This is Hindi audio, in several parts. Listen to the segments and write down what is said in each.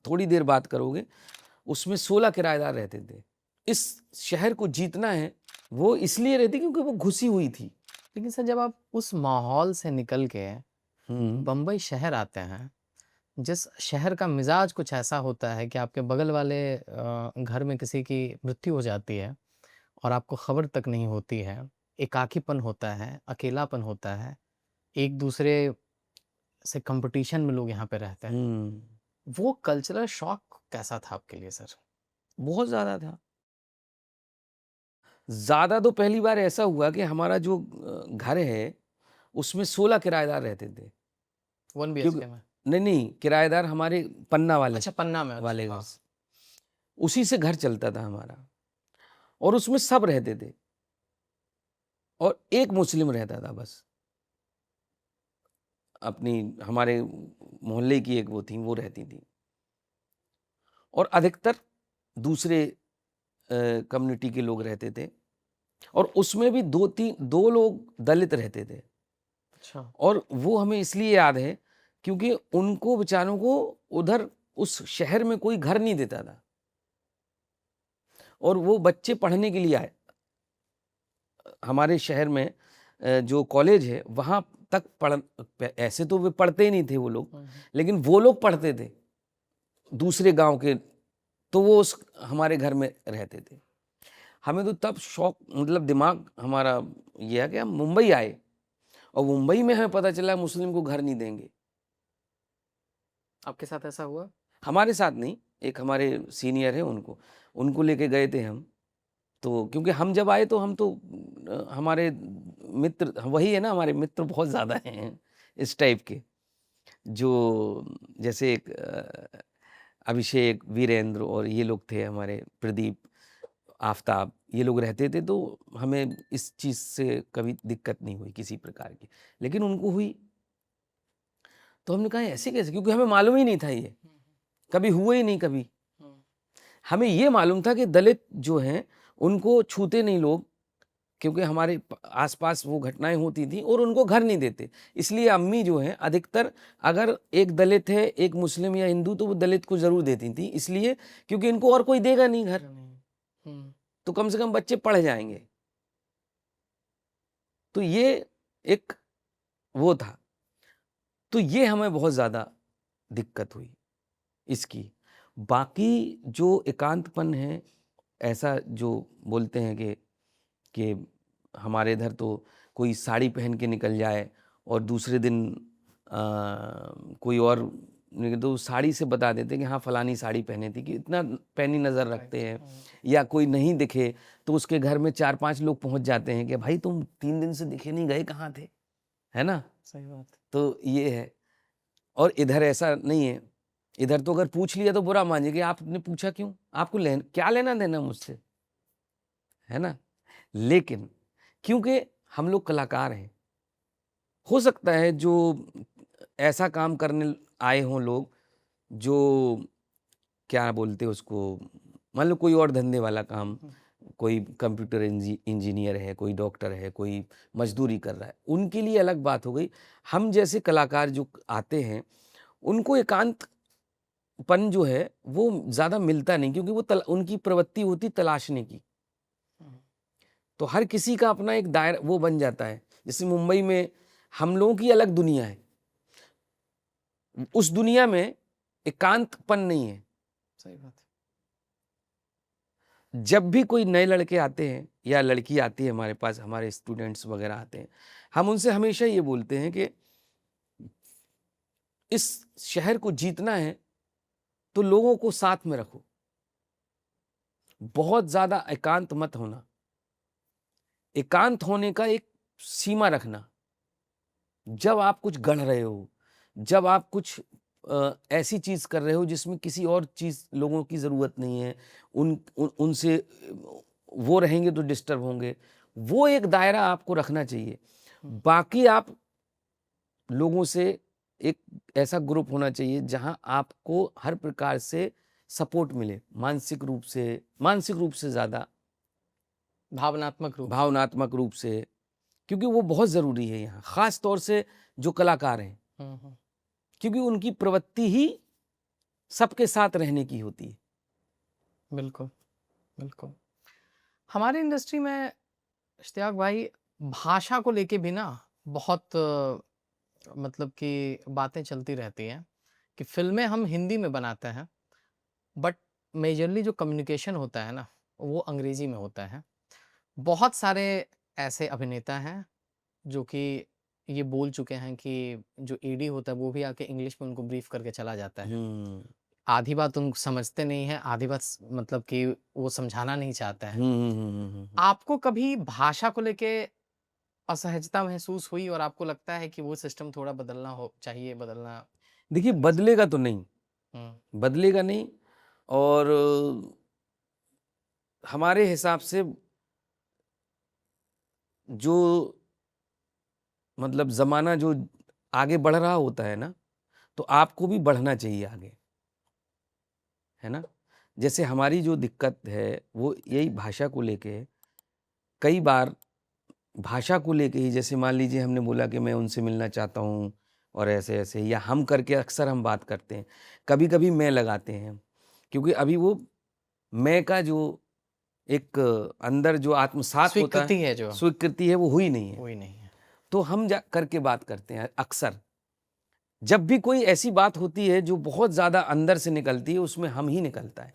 थोड़ी देर बात करोगे, उसमें 16 किराएदार रहते थे। इस शहर को जीतना है वो इसलिए रहती क्योंकि वो घुसी हुई थी। लेकिन सर जब आप उस माहौल से निकल के बम्बई शहर आते हैं, जिस शहर का मिजाज कुछ ऐसा होता है कि आपके बगल वाले घर में किसी की मृत्यु हो जाती है और आपको खबर तक नहीं होती है, एकाकीपन होता है, अकेलापन होता है, एक दूसरे से कंपटीशन में लोग यहाँ पे रहते हैं। वो कल्चरल शॉक कैसा था आपके लिए सर? बहुत ज़्यादा था। ज़्यादा तो पहली बार ऐसा हुआ कि हमारा जो घर है, उसमें 16 किराएदार रहते थे। 1 क्योंकि बीएचके में? नहीं, किराएदार हमारे पन्ना वाले अच्छा, पन्ना में। वाले अच्छा, घर हाँ। से। उसी से घर चलता था हमारा और उसमें सब रहते थे और एक मुस्लिम रहता था बस। अपनी हमारे मोहल्ले की एक वो थी, वो रहती थी और अधिकतर दूसरे कम्युनिटी के लोग रहते थे और उसमें भी 2 लोग दलित रहते थे। अच्छा। और वो हमें इसलिए याद है क्योंकि उनको बेचारों को उधर उस शहर में कोई घर नहीं देता था और वो बच्चे पढ़ने के लिए आए। हमारे शहर में जो कॉलेज है वहाँ तक ऐसे तो वे पढ़ते ही नहीं थे वो लोग, लेकिन वो लोग पढ़ते थे दूसरे गांव के, तो वो उस हमारे घर में रहते थे। हमें तो तब शौक, मतलब दिमाग हमारा ये है कि हम मुंबई आए और मुंबई में हमें पता चला मुस्लिम को घर नहीं देंगे। आपके साथ ऐसा हुआ? हमारे साथ नहीं, एक हमारे सीनियर है उनको उनको लेके गए थे हम। तो क्योंकि हम जब आए तो हम तो हमारे मित्र वही है ना, हमारे मित्र बहुत ज़्यादा हैं इस टाइप के, जो जैसे एक अभिषेक, वीरेंद्र और ये लोग थे हमारे, प्रदीप, आफताब, ये लोग रहते थे, तो हमें इस चीज़ से कभी दिक्कत नहीं हुई किसी प्रकार की। लेकिन उनको हुई, तो हमने कहा ऐसे कैसे, क्योंकि हमें मालूम ही नहीं था, ये कभी हुए ही नहीं कभी। हमें ये मालूम था कि दलित जो हैं उनको छूते नहीं लोग, क्योंकि हमारे आसपास वो घटनाएं होती थी और उनको घर नहीं देते। इसलिए अम्मी जो हैं अधिकतर, अगर एक दलित है, एक मुस्लिम या हिंदू, तो वो दलित को जरूर देती थी, इसलिए क्योंकि इनको और कोई देगा नहीं घर, तो कम से कम बच्चे पढ़ जाएंगे। तो ये एक वो था, तो ये हमें बहुत ज़्यादा दिक्कत हुई इसकी। बाकी जो एकांतपन है, ऐसा जो बोलते हैं कि हमारे इधर तो कोई साड़ी पहन के निकल जाए और दूसरे दिन कोई और, तो साड़ी से बता देते कि हाँ फलानी साड़ी पहनी थी, कि इतना पैनी नज़र रखते हैं। या कोई नहीं दिखे तो उसके घर में 4-5 लोग पहुंच जाते हैं कि भाई तुम 3 दिन से दिखे नहीं, गए कहाँ थे, है ना। सही बात। तो ये है। और इधर ऐसा नहीं है, इधर तो अगर पूछ लिया तो बुरा मानिए कि आपने पूछा क्यों, आपको क्या लेना देना मुझसे, है ना। लेकिन क्योंकि हम लोग कलाकार हैं, हो सकता है जो ऐसा काम करने आए हों लोग, जो क्या बोलते हैं उसको, मान लो कोई और धंधे वाला काम, कोई कंप्यूटर इंजीनियर है, कोई डॉक्टर है, कोई मजदूरी कर रहा है, उनके लिए अलग बात हो गई। हम जैसे कलाकार जो आते हैं उनको एकांतपन जो है वो ज़्यादा मिलता नहीं, क्योंकि वो उनकी प्रवृत्ति होती तलाशने की। तो हर किसी का अपना एक दायरा वो बन जाता है। जैसे मुंबई में हम लोगों की अलग दुनिया है, उस दुनिया में एकांतपन नहीं है। सही बात। जब भी कोई नए लड़के आते हैं या लड़की आती है हमारे पास, हमारे स्टूडेंट्स वगैरह आते हैं, हम उनसे हमेशा ये बोलते हैं कि इस शहर को जीतना है तो लोगों को साथ में रखो, बहुत ज्यादा एकांत मत होना, एकांत होने का एक सीमा रखना। जब आप कुछ गढ़ रहे हो, जब आप कुछ ऐसी चीज कर रहे हो जिसमें किसी और चीज लोगों की जरूरत नहीं है, उनसे वो रहेंगे तो डिस्टर्ब होंगे, वो एक दायरा आपको रखना चाहिए। बाकी आप लोगों से एक ऐसा ग्रुप होना चाहिए जहां आपको हर प्रकार से सपोर्ट मिले, मानसिक रूप से ज्यादा भावनात्मक रूप से, क्योंकि वो बहुत जरूरी है यहाँ, खास तौर से जो कलाकार हैं, क्योंकि उनकी प्रवृत्ति ही सबके साथ रहने की होती है। बिल्कुल, बिल्कुल। हमारी इंडस्ट्री में इश्तियाक भाई भाषा को लेके भी ना बहुत मतलब कि बातें चलती रहती हैं कि फ़िल्में हम हिंदी में बनाते हैं, बट मेजरली जो कम्युनिकेशन होता है ना, वो अंग्रेज़ी में होता है। बहुत सारे ऐसे अभिनेता हैं जो कि ये बोल चुके हैं कि जो एडी होता है वो भी आके इंग्लिश में उनको ब्रीफ करके चला जाता है। हम्म आधी बात उन समझते नहीं हैं, आधी बात मतलब कि वो समझाना नहीं चाहता है। आपको कभी भाषा को लेके असहजता महसूस हुई और आपको लगता है कि वो सिस्टम थोड़ा बदलना हो चाहिए, बदलना देखिए, करना चाहिए? बदलेगा तो नहीं, हुँ, बदलेगा नहीं। और हमारे हिसाब से जो मतलब ज़माना जो आगे बढ़ रहा होता है ना, तो आपको भी बढ़ना चाहिए आगे, है ना? जैसे हमारी जो दिक्कत है, वो यही भाषा को लेके है। कई बार भाषा को लेके ही, जैसे मान लीजिए हमने बोला कि मैं उनसे मिलना चाहता हूँ और ऐसे-ऐसे, या हम करके अक्सर हम बात करते हैं। कभी-कभी मैं लगाते हैं हम, क्योंकि अभी वो मैं का जो एक अंदर जो आत्मसात होता है, स्वीकृति है जो, स्वीकृति है, वो हुई नहीं है। वो ही नहीं है। तो हम जा करके बात करते हैं अक्सर। जब भी कोई ऐसी बात होती है जो बहुत ज़्यादा अंदर से निकलती है, उसमें हम ही निकलता है।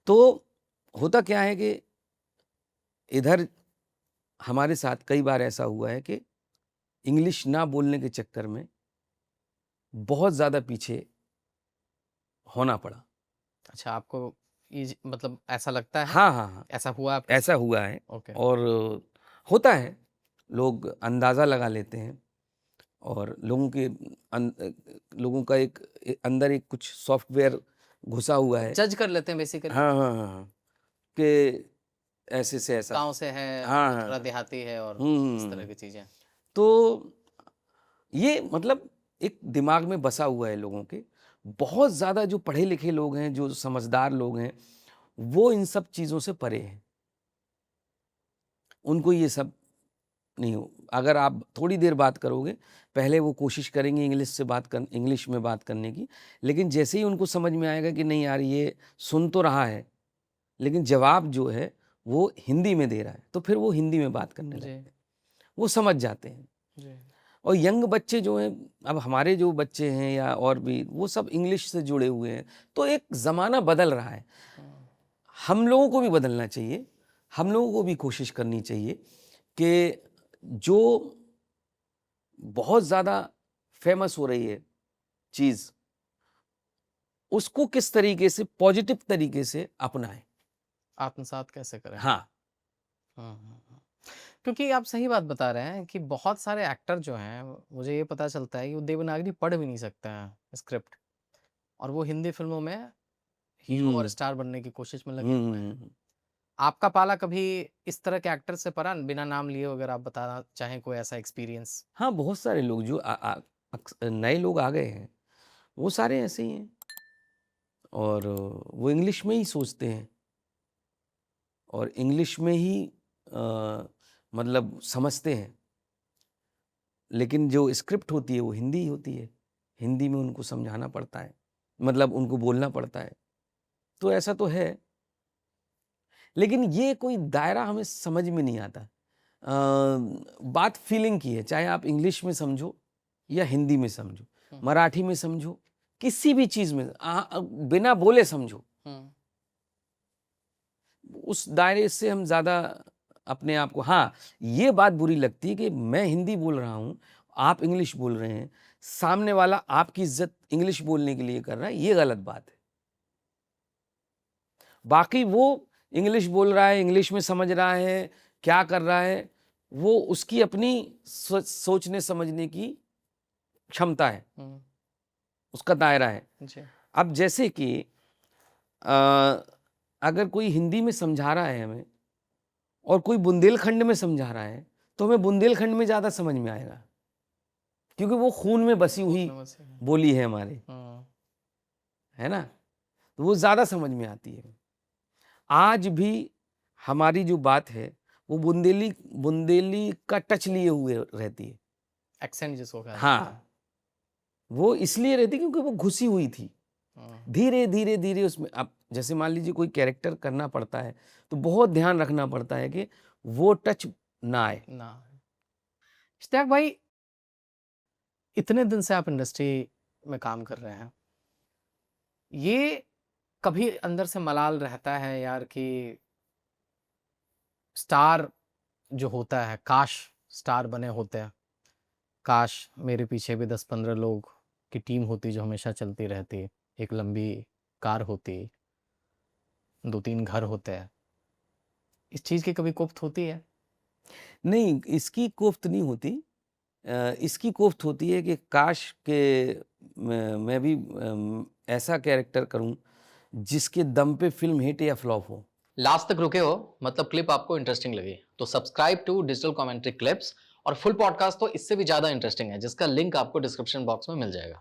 तो होता क्या है कि इधर हमारे साथ कई बार ऐसा हुआ है कि इंग्लिश ना बोलने के चक्कर में बहुत ज़्यादा पीछे होना पड़ा। अच्छा, आपको मतलब ऐसा लगता है? हाँ, हाँ, हाँ, ऐसा हुआ आपके ऐसा साथ? हुआ है। ओके। और होता है, लोग अंदाज़ा लगा लेते हैं, और लोगों का एक अंदर एक कुछ सॉफ्टवेयर घुसा हुआ है। जज कर लेते हैं बेसिकली। हाँ, हाँ, हाँ, हाँ, कि ऐसे से ऐसा। गाँव से है, हाँ, वो हाँ, थोड़ा हाँ। देहाती है और इस तरह हुँ। की चीज़ें। तो ये मतलब एक दिमाग में बसा हुआ है लोगों के। बहुत ज़्यादा जो पढ़े-लिखे लोग हैं, जो समझदार लोग हैं, वो इन सब चीज़ों से परे हैं। उनको ये सब नहीं हो, अगर आप थोड़ी देर बात करोगे, पहले वो कोशिश करेंगे इंग्लिश में बात करने की, लेकिन जैसे ही उनको समझ में आएगा कि नहीं यार, ये सुन तो रहा है, लेकिन जवाब जो है वो हिंदी में दे रहा है, तो फिर वो हिंदी में बात करने जी, लगते हैं। वो समझ जाते हैं। जी। और यंग बच्चे जो हैं, अब हमारे जो बच्चे हैं या और भी, वो सब इंग्लिश से जुड़े हुए हैं। तो एक ज़माना बदल रहा है। हुँ, हम लोगों को भी बदलना चाहिए। हम लोगों को भी कोशिश करनी चाहिए कि जो बहुत ज़्यादा फ़ेमस हो रही है चीज़, उसको किस तरीके से पॉज़िटिव तरीके से अपनाएँ। आत्मसात कैसे करें? हाँ। हुँ, हुँ, हुँ। क्योंकि आप सही बात बता रहे हैं कि बहुत सारे एक्टर जो हैं, मुझे ये पता चलता है कि वो देवनागरी पढ़ भी नहीं सकते हैं स्क्रिप्ट, और वो हिंदी फ़िल्मों में हीरो और हुँ। स्टार बनने की कोशिश में लगे हुए हैं। हुँ। आपका पाला कभी इस तरह के एक्टर से पड़ा? बिना नाम लिए अगर आप बताना चाहें कोई ऐसा एक्सपीरियंस? हाँ, बहुत सारे लोग जो नए लोग आ गए हैं, वो सारे ऐसे ही हैं, और वो इंग्लिश में ही सोचते हैं, और इंग्लिश में ही मतलब समझते हैं। लेकिन जो स्क्रिप्ट होती है वो हिंदी ही होती है। हिंदी में उनको समझाना पड़ता है, मतलब उनको बोलना पड़ता है। तो ऐसा तो है, लेकिन ये कोई दायरा हमें समझ में नहीं आता। बात फीलिंग की है, चाहे आप इंग्लिश में समझो या हिंदी में समझो, हुँ, मराठी में समझो, किसी भी चीज़ में बिना बोले समझो। हुँ, उस दायरे से हम ज़्यादा अपने आप को, हाँ, ये बात बुरी लगती है कि मैं हिंदी बोल रहा हूँ, आप इंग्लिश बोल रहे हैं, सामने वाला आपकी इज़्ज़त इंग्लिश बोलने के लिए कर रहा है, ये गलत बात है। बाकी वो इंग्लिश बोल रहा है, इंग्लिश में समझ रहा है, क्या कर रहा है, वो उसकी अपनी सोचने समझने की क्षमता है, हुँ, उसका दायरा है। जी, अब जैसे कि अ, अगर कोई हिंदी में समझा रहा है हमें, और कोई बुंदेलखंड में समझा रहा है, तो हमें बुंदेलखंड में ज़्यादा समझ में आएगा, क्योंकि वो खून में बसी खून हुई में बसे हैं। बोली है हमारे, हुँ, है ना? तो वो ज़्यादा समझ में आती है। आज भी हमारी जो बात है, वो बुंदेली बुंदेली का टच लिए हुए रहती है। एक्सेंट जिसको कहा जाता है। हाँ, वो इसलिए रहती क्योंकि वो घुसी हुई थी। हम्म, धीरे धीरे धीरे उसमें, अब जैसे मान लीजिए कोई कैरेक्टर करना पड़ता है तो बहुत ध्यान रखना पड़ता है कि वो टच ना आए। ना इश्तियाक भाई, इतने दिन से आप इंडस्ट्री में काम कर रहे हैं, ये कभी अंदर से मलाल रहता है यार कि स्टार जो होता है, काश स्टार बने होते हैं, काश मेरे पीछे भी 10-15 लोग की टीम होती जो हमेशा चलती रहती, एक लंबी कार होती, 2-3 घर होते हैं, इस चीज़ की कभी कोफ्त होती है? नहीं, इसकी कोफ्त नहीं होती। इसकी कोफ्त होती है कि काश के मैं भी ऐसा कैरेक्टर करूं जिसके दम पे फिल्म हिट या फ्लॉप हो। लास्ट तक रुके हो, मतलब क्लिप आपको इंटरेस्टिंग लगी, तो subscribe to digital commentary clips. और फुल पॉडकास्ट तो इससे भी ज़्यादा इंटरेस्टिंग है, जिसका लिंक आपको डिस्क्रिप्शन बॉक्स में मिल जाएगा।